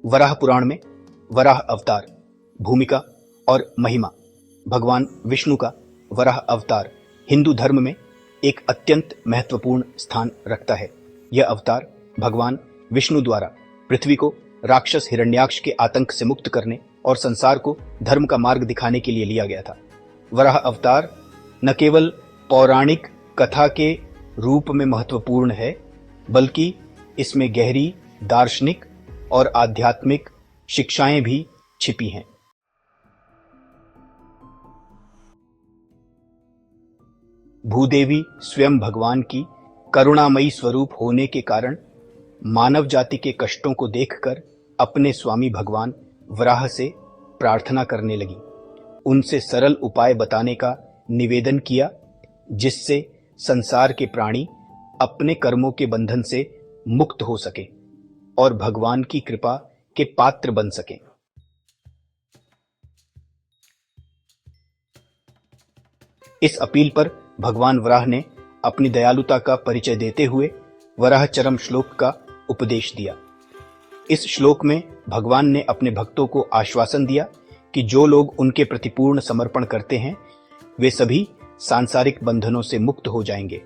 वराह पुराण में वराह अवतार, भूमिका और महिमा। भगवान विष्णु का वराह अवतार हिंदू धर्म में एक अत्यंत महत्वपूर्ण स्थान रखता है। यह अवतार भगवान विष्णु द्वारा पृथ्वी को राक्षस हिरण्याक्ष के आतंक से मुक्त करने और संसार को धर्म का मार्ग दिखाने के लिए लिया गया था। वराह अवतार न केवल पौराणिक कथा के रूप में महत्वपूर्ण है, बल्कि इसमें गहरी दार्शनिक और आध्यात्मिक शिक्षाएं भी छिपी हैं। भूदेवी स्वयं भगवान की करुणामयी स्वरूप होने के कारण मानव जाति के कष्टों को देखकर अपने स्वामी भगवान वराह से प्रार्थना करने लगी। उनसे सरल उपाय बताने का निवेदन किया, जिससे संसार के प्राणी अपने कर्मों के बंधन से मुक्त हो सके और भगवान की कृपा के पात्र बन सके। इस अपील पर भगवान वराह ने अपनी दयालुता का परिचय देते हुए वराहचरम श्लोक का उपदेश दिया। इस श्लोक में भगवान ने अपने भक्तों को आश्वासन दिया कि जो लोग उनके प्रति पूर्ण समर्पण करते हैं वे सभी सांसारिक बंधनों से मुक्त हो जाएंगे।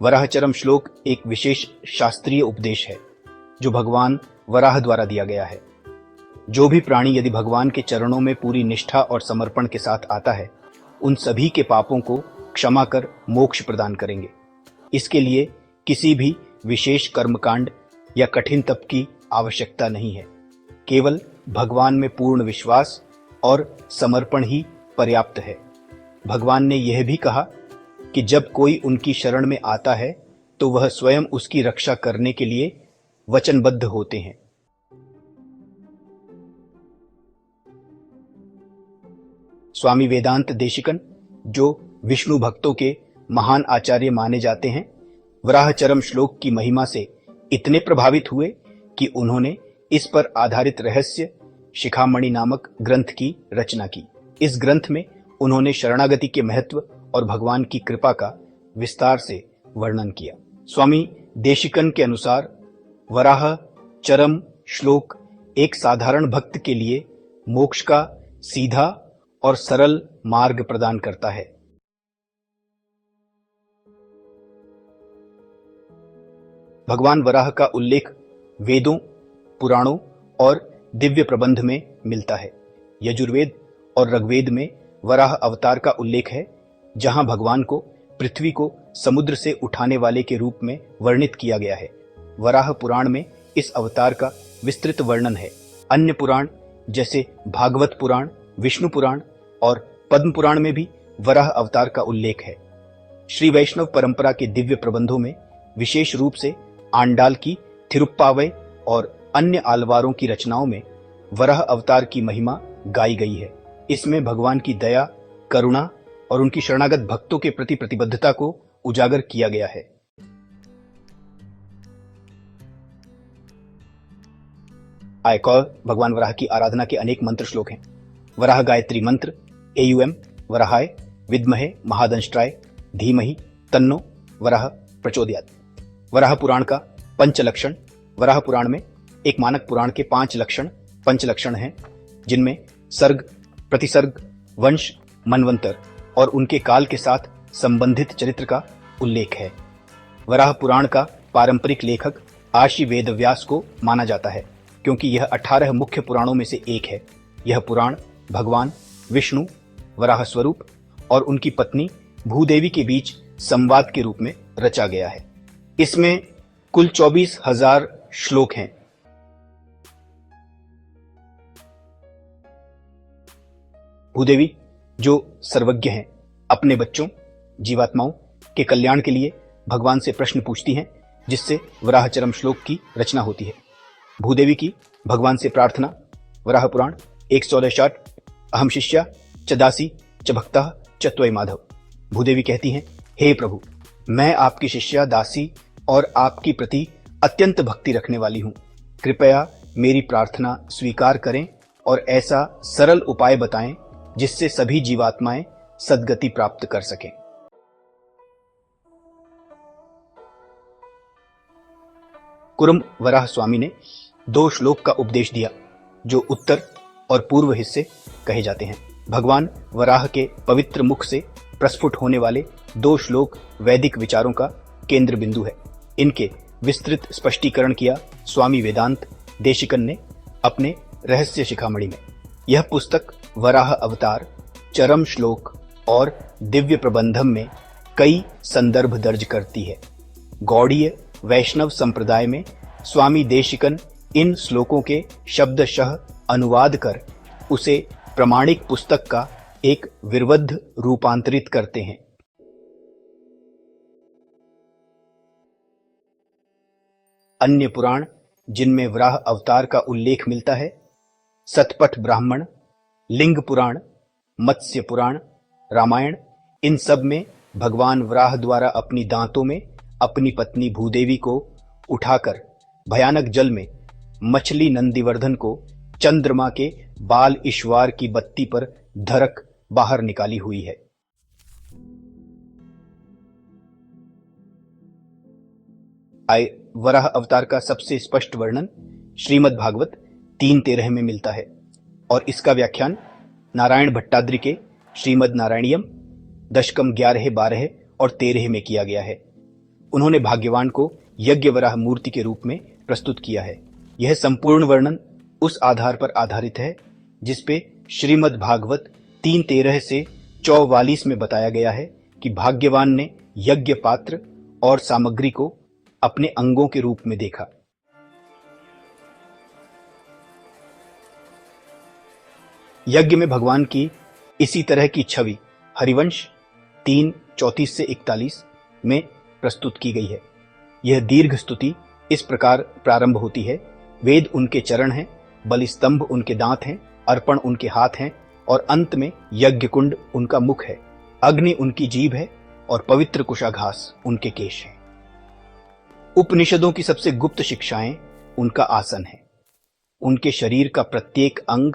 वराहचरम श्लोक एक विशेष शास्त्रीय उपदेश है जो भगवान वराह द्वारा दिया गया है। जो भी प्राणी यदि भगवान के चरणों में पूरी निष्ठा और समर्पण के साथ आता है, उन सभी के पापों को क्षमा कर मोक्ष प्रदान करेंगे। इसके लिए किसी भी विशेष कर्मकांड या कठिन तप की आवश्यकता नहीं है। केवल भगवान में पूर्ण विश्वास और समर्पण ही पर्याप्त है। भगवान ने यह भी कहा कि जब कोई उनकी शरण में आता है तो वह स्वयं उसकी रक्षा करने के लिए वचनबद्ध होते हैं। स्वामी वेदांत देशिकन, जो विष्णु भक्तों के महान आचार्य माने जाते हैं, वराहचरम श्लोक की महिमा से इतने प्रभावित हुए कि उन्होंने इस पर आधारित रहस्य शिखामणि नामक ग्रंथ की रचना की। इस ग्रंथ में उन्होंने शरणागति के महत्व और भगवान की कृपा का विस्तार से वर्णन किया। स्वामी देशिकन के अनुसार वराह चरम श्लोक एक साधारण भक्त के लिए मोक्ष का सीधा और सरल मार्ग प्रदान करता है। भगवान वराह का उल्लेख वेदों, पुराणों और दिव्य प्रबंध में मिलता है। यजुर्वेद और ऋग्वेद में वराह अवतार का उल्लेख है, जहां भगवान को पृथ्वी को समुद्र से उठाने वाले के रूप में वर्णित किया गया है। वराह पुराण में इस अवतार का विस्तृत वर्णन है। अन्य पुराण जैसे भागवत पुराण, विष्णु पुराण और पद्म पुराण में भी वराह अवतार का उल्लेख है। श्री वैष्णव परंपरा के दिव्य प्रबंधों में विशेष रूप से आंडाल की थिरुप्पावै और अन्य आलवारों की रचनाओं में वराह अवतार की महिमा गाई गई है। इसमें भगवान की दया, करुणा और उनकी शरणागत भक्तों के प्रति प्रतिबद्धता को उजागर किया गया है। आयकौर भगवान वराह की आराधना के अनेक मंत्र श्लोक हैं। वराह गायत्री मंत्र एयुएम वराहाय विद्महे महादंष्ट्राय धीमहि तन्नो वराह प्रचोदयात्। वराह पुराण का पंच लक्षण। वराह पुराण में एक मानक पुराण के 5 लक्षण पंच लक्षण हैं, जिनमें सर्ग, प्रतिसर्ग, वंश, मनवंतर और उनके काल के साथ संबंधित चरित्र का उल्लेख है। वराह पुराण का पारंपरिक लेखक आशी वेदव्यास को माना जाता है, क्योंकि यह 18 मुख्य पुराणों में से एक है। यह पुराण भगवान विष्णु, वराह स्वरूप और उनकी पत्नी भूदेवी के बीच संवाद के रूप में रचा गया है। इसमें कुल 24,000 श्लोक हैं। भूदेवी, जो सर्वज्ञ हैं, अपने बच्चों जीवात्माओं के कल्याण के लिए भगवान से प्रश्न पूछती हैं, जिससे वराहचरम श्लोक की रचना होती है। भूदेवी की भगवान से प्रार्थना। वराह पुराण 114 अहम शिष्या च दासी च भक्तः च त्वयि माधव। भूदेवी कहती हैं, हे प्रभु, मैं आपकी शिष्या, दासी और आपकी प्रति अत्यंत भक्ति रखने वाली हूं। कृपया मेरी प्रार्थना स्वीकार करें और ऐसा सरल उपाय बताएं जिससे सभी जीवात्माएं सद्गति प्राप्त कर सकें। कुरम वराह स्वामी ने 2 श्लोक का उपदेश दिया। जो उत्तर और पूर्व हिस्से कहे जाते हैं। भगवान वराह के पवित्र मुख से प्रस्फुट होने वाले 2 श्लोक वैदिक विचारों का केंद्र बिंदु है। इनके विस्तृत स्पष्टीकरण किया स्वामी वेदांत देशिकन ने अपने रहस्य शिखामणि में। यह पुस्तक वराह अवतार, चरम श्लोक और दिव्य प्रबंधम में कई संदर्भ दर्ज करती है। गौड़ीय वैष्णव संप्रदाय में स्वामी देशिकन इन श्लोकों के शब्दशः अनुवाद कर उसे प्रमाणिक पुस्तक का एक विर्वद्ध रूपांतरित करते हैं। अन्य पुराण जिनमें वराह अवतार का उल्लेख मिलता है, सतपथ ब्राह्मण, लिंग पुराण, मत्स्य पुराण, रामायण, इन सब में भगवान वराह द्वारा अपनी दांतों में अपनी पत्नी भूदेवी को उठाकर भयानक जल में मछली नंदीवर्धन को चंद्रमा के बाल ईश्वार की बत्ती पर धरक बाहर निकाली हुई है। वराह अवतार का सबसे स्पष्ट वर्णन श्रीमद् भागवत 3:13 में मिलता है और इसका व्याख्यान नारायण भट्टाद्रि के श्रीमद् नारायणीयम दशकम 11, 12 और 13 में किया गया है। उन्होंने भाग्यवान को यज्ञ वराह मूर्ति के रूप में प्रस्तुत किया है। यह संपूर्ण वर्णन उस आधार पर आधारित है जिसपे श्रीमद् भागवत 3:13 से 44 में बताया गया है कि भाग्यवान ने यज्ञ पात्र और सामग्री को अपने अंगों के रूप में देखा। यज्ञ में भगवान की इसी तरह की छवि हरिवंश 3:34 से 41 में प्रस्तुत की गई है। यह दीर्घ स्तुति इस प्रकार प्रारंभ होती है। वेद उनके चरण हैं, बलिस्तंभ उनके दांत हैं, अर्पण उनके हाथ हैं और अंत में यज्ञ कुंड उनका मुख है। अग्नि उनकी जीभ है और पवित्र कुशाघास उनके केश हैं। उपनिषदों की सबसे गुप्त शिक्षाएं उनका आसन है। उनके शरीर का प्रत्येक अंग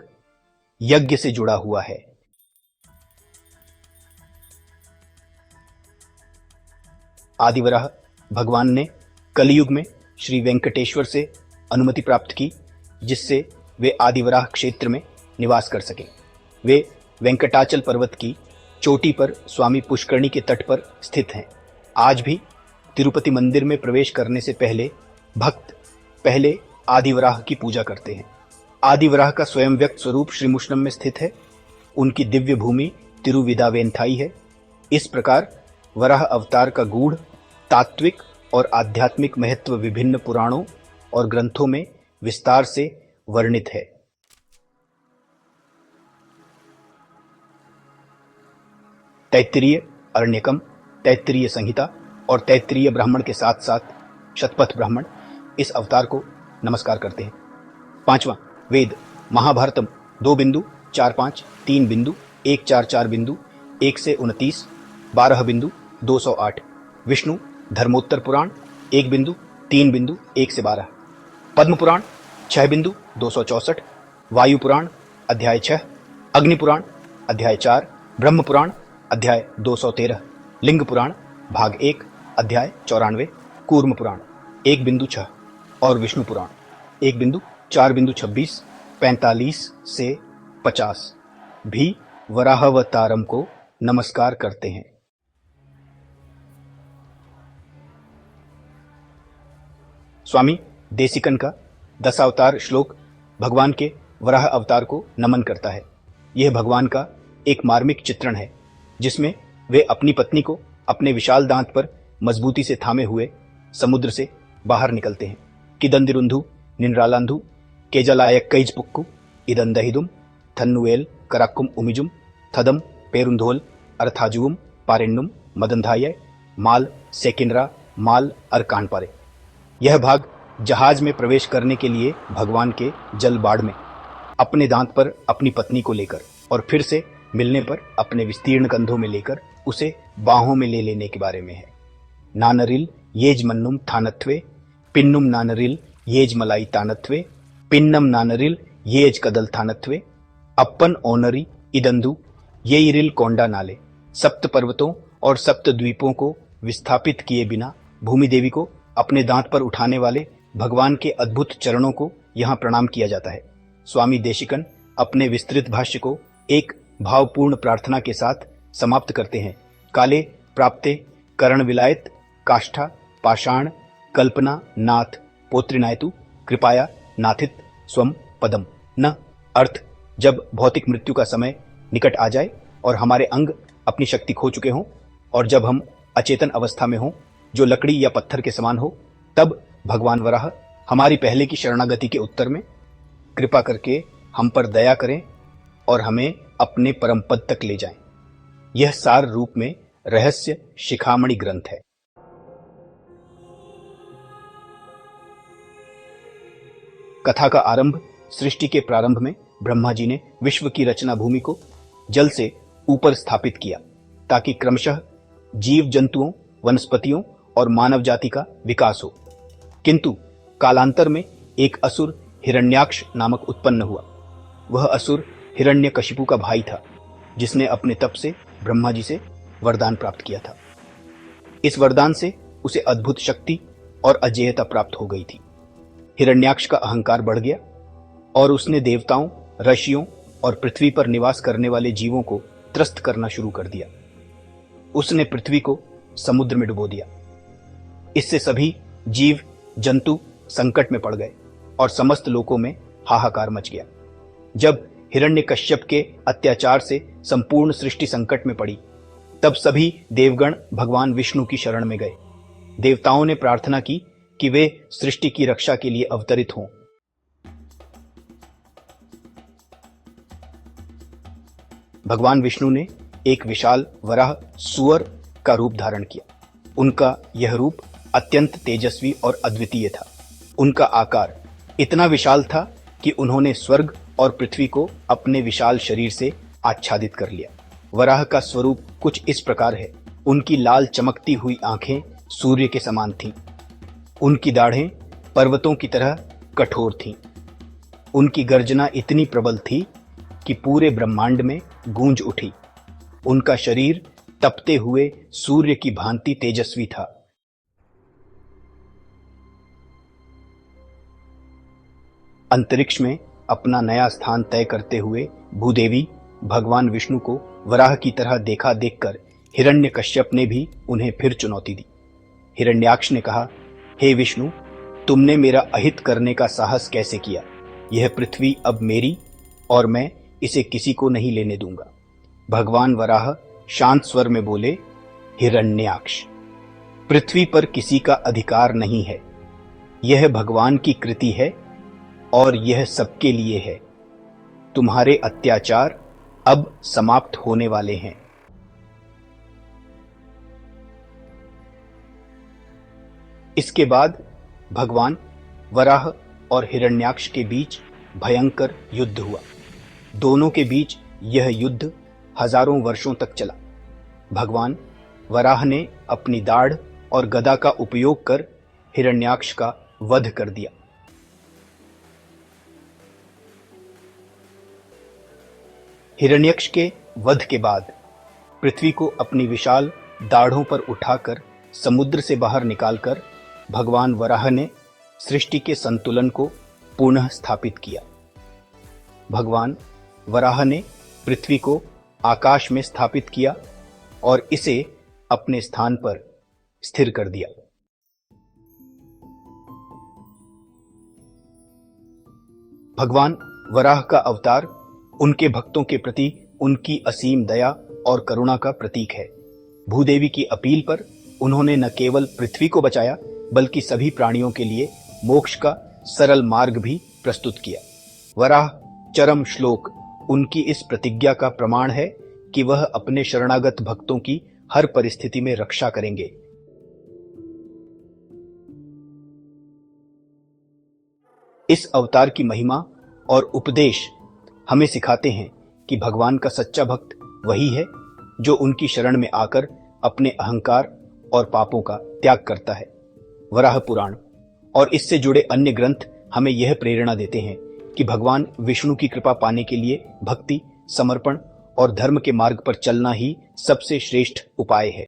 यज्ञ से जुड़ा हुआ है। आदिवराह भगवान ने कलयुग में श्री वेंकटेश्वर से अनुमति प्राप्त की जिससे वे आदिवराह क्षेत्र में निवास कर सके। वे वेंकटाचल पर्वत की चोटी पर स्वामी पुष्करणी के तट पर स्थित हैं। आज भी तिरुपति मंदिर में प्रवेश करने से पहले भक्त पहले आदिवराह की पूजा करते हैं। आदिवराह का स्वयं व्यक्त स्वरूप श्रीमुष्णम में स्थित है। उनकी दिव्य भूमि तिरुविदावेंथाई है। इस प्रकार वराह अवतार का गूढ़ तात्विक और आध्यात्मिक महत्व विभिन्न पुराणों और ग्रंथों में विस्तार से वर्णित है। तैत्तिरीय अरण्यकम, तैत्तिरीय संहिता और तैत्तिरीय ब्राह्मण के साथ साथ शतपथ ब्राह्मण इस अवतार को नमस्कार करते हैं। 5वां वेद महाभारतम 2 बिंदु 4-5, 3 बिंदु 1-4-4 बिंदु 1 से 29, 12 बिंदु 208। विष्णु धर्मोत्तर पुराण 1 बिंदु 3 बिंदु 1 से 12। पद्म पुराण 6 बिंदु 264। वायु पुराण अध्याय 6। अग्नि पुराण अध्याय 4। ब्रह्म पुराण अध्याय 213। लिंग पुराण भाग 1 अध्याय 94। कूर्म पुराण 1 बिंदु 6 और विष्णु पुराण 1 बिंदु 4 बिंदु 26, 45 से 50 भी वराहावतारम को नमस्कार करते हैं। स्वामी देसिकन का दशावतार श्लोक भगवान के वराह अवतार को नमन करता है। यह भगवान का एक मार्मिक चित्रण है जिसमें वे अपनी पत्नी को अपने विशाल दांत पर मजबूती से थामे हुए समुद्र से बाहर निकलते हैं। किदंदिरुंधु निन्रालांधु केजलायक कैज पुक्कु इदंदहिदुम थन्नुएल कराक्कुम उमिजुम थदम पेरुंधोल अर्थाजुम पारेन्नुम मदंधाय माल सेकिनरा माल अरकानपारे। यह भाग जहाज में प्रवेश करने के लिए भगवान के जल बाढ़ में अपने दांत पर अपनी पत्नी को लेकर और फिर से मिलने पर अपने विस्तीर्ण कंधों में लेकर उसे बाहों में ले लेने के बारे में है। नानरिल येज मन्नुम थानत्वे पिन्नुम नानरिल येज मलाई तानत्वे पिन्नम नानरिल येज कदल थानत्वे अप्पन ओनरी इदंदु ये इरिल कोंडा नाले। सप्त पर्वतों और सप्त द्वीपों को विस्थापित किए बिना भूमि देवी को अपने दांत पर उठाने वाले भगवान के अद्भुत चरणों को यहाँ प्रणाम किया जाता है। स्वामी देशिकन अपने विस्तृत भाष्य को एक भावपूर्ण प्रार्थना के साथ समाप्त करते हैं। काले प्राप्ते कर्ण विलायत काष्ठा पाषाण कल्पना नाथ पोत्रिनायतु कृपाया नाथित स्वम पदम न। अर्थ, जब भौतिक मृत्यु का समय निकट आ जाए और हमारे अंग अपनी शक्ति खो चुके हों और जब हम अचेतन अवस्था में हों जो लकड़ी या पत्थर के समान हो, तब भगवान वराह हमारी पहले की शरणागति के उत्तर में कृपा करके हम पर दया करें और हमें अपने परम पद तक ले जाएं। यह सार रूप में रहस्य शिखामणि ग्रंथ है। कथा का आरंभ सृष्टि के प्रारंभ में ब्रह्मा जी ने विश्व की रचना भूमि को जल से ऊपर स्थापित किया ताकि क्रमशः जीव जंतुओं, वनस्पतियों और मानव जाति का विकास हो। किंतु कालांतर में एक असुर हिरण्याक्ष नामक उत्पन्न हुआ। वह असुर हिरण्यकशिपु का भाई था, जिसने अपने तप से ब्रह्मा जी से वरदान प्राप्त किया था। इस वरदान से उसे अद्भुत शक्ति और अजेयता प्राप्त हो गई थी। हिरण्याक्ष का अहंकार बढ़ गया और उसने देवताओं, ऋषियों और पृथ्वी पर निवास करने वाले जीवों को त्रस्त करना शुरू कर दिया। उसने पृथ्वी को समुद्र में डुबो दिया। इससे सभी जीव जंतु संकट में पड़ गए और समस्त लोकों में हाहाकार मच गया। जब हिरण्यकश्यप के अत्याचार से संपूर्ण सृष्टि संकट में पड़ी, तब सभी देवगण भगवान विष्णु की शरण में गए। देवताओं ने प्रार्थना की कि वे सृष्टि की रक्षा के लिए अवतरित हों। भगवान विष्णु ने एक विशाल वराह सुअर का रूप धारण किया। उनका यह रूप अत्यंत तेजस्वी और अद्वितीय था। उनका आकार इतना विशाल था कि उन्होंने स्वर्ग और पृथ्वी को अपने विशाल शरीर से आच्छादित कर लिया। वराह का स्वरूप कुछ इस प्रकार है। उनकी लाल चमकती हुई आंखें सूर्य के समान थीं। उनकी दाढ़ें पर्वतों की तरह कठोर थीं। उनकी गर्जना इतनी प्रबल थी कि पूरे ब्रह्मांड में गूंज उठी। उनका शरीर तपते हुए सूर्य की भांति तेजस्वी था। अंतरिक्ष में अपना नया स्थान तय करते हुए भूदेवी भगवान विष्णु को वराह की तरह देखा देखकर हिरण्यकश्यप ने भी उन्हें फिर चुनौती दी। हिरण्याक्ष ने कहा, हे विष्णु, तुमने मेरा अहित करने का साहस कैसे किया? यह पृथ्वी अब मेरी और मैं इसे किसी को नहीं लेने दूंगा। भगवान वराह शांत स्वर में बोले, हिरण्याक्ष, पृथ्वी पर किसी का अधिकार नहीं है। यह भगवान की कृति है और यह सबके लिए है। तुम्हारे अत्याचार अब समाप्त होने वाले हैं। इसके बाद भगवान वराह और हिरण्याक्ष के बीच भयंकर युद्ध हुआ। दोनों के बीच यह युद्ध हजारों वर्षों तक चला। भगवान वराह ने अपनी दाढ़ और गदा का उपयोग कर हिरण्याक्ष का वध कर दिया। हिरण्याक्ष के वध के बाद पृथ्वी को अपनी विशाल दाढ़ों पर उठाकर समुद्र से बाहर निकालकर भगवान वराह ने सृष्टि के संतुलन को पुनः स्थापित किया। भगवान वराह ने पृथ्वी को आकाश में स्थापित किया और इसे अपने स्थान पर स्थिर कर दिया। भगवान वराह का अवतार उनके भक्तों के प्रति उनकी असीम दया और करुणा का प्रतीक है। भूदेवी की अपील पर उन्होंने न केवल पृथ्वी को बचाया, बल्कि सभी प्राणियों के लिए मोक्ष का सरल मार्ग भी प्रस्तुत किया। वराह चरम श्लोक उनकी इस प्रतिज्ञा का प्रमाण है कि वह अपने शरणागत भक्तों की हर परिस्थिति में रक्षा करेंगे। इस अवतार की महिमा और उपदेश हमें सिखाते हैं कि भगवान का सच्चा भक्त वही है जो उनकी शरण में आकर अपने अहंकार और पापों का त्याग करता है। वराह पुराण और इससे जुड़े अन्य ग्रंथ हमें यह प्रेरणा देते हैं कि भगवान विष्णु की कृपा पाने के लिए भक्ति, समर्पण और धर्म के मार्ग पर चलना ही सबसे श्रेष्ठ उपाय है।